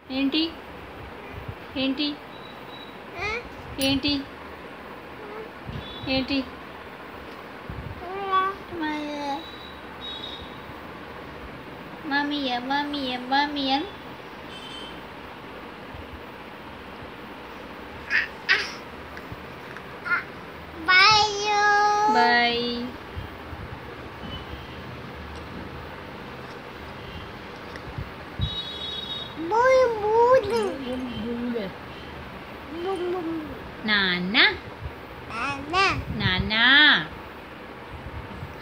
ఏంటి ఏంటి ఏంటి ఏంటి మామీయ మామీయ మామీయ బాయ్ నాన్న నాన్న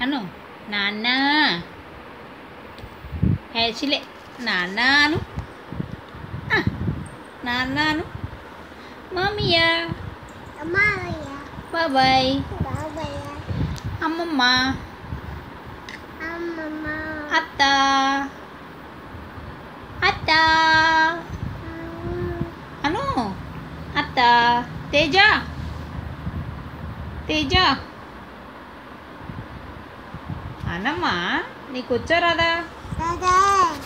అను నాన్న హేసిలే నాన్నను నాన్నను మామయ్య బాబాయ్ అమ్మమ్మ అత్త అత్త అను అత్త తేజ తేజ అనమ్మా నీకు వచ్చారాదా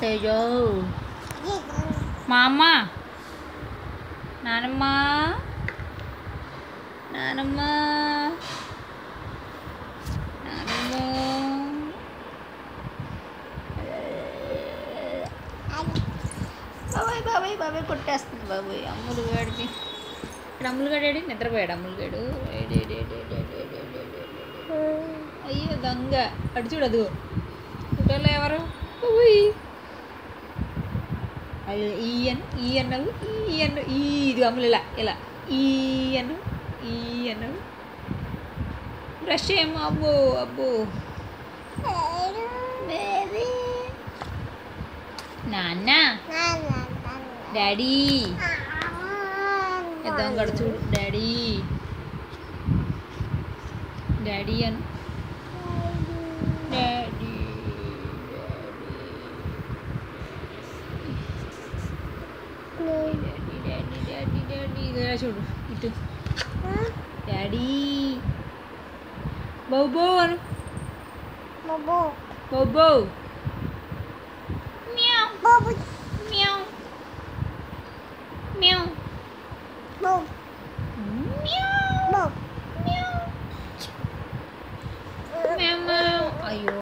తేజ మా అమ్మ నానమ్మ నానమ్మ నానమ్మ బాబాయ్ బాబాయ్ బాబాయ్ కొట్టేస్తుంది బాబాయ్ అమ్ములు గాడికి ఇక్కడ అమ్ములు గడాడు నిద్రపోయాడు అమ్ములు గాడు అయ్యో దొంగ అటు చూడదు ఫోటోలో ఎవరు అయ్యో ఈ అన్నవు ఈ అన్ను ఇది అమ్ములు ఇలా ఇలా ఈ అన్ను ఈ అన్నవు బ్రష్ ఏమో అబ్బో అబ్బో నాన్న డాడీ దొంగడు చూడు డాడీ డాడీ అను daddy daddy daddy daddy daddy చూడు ఇటు డాడీ బౌబో అను బౌబో మ్యావ్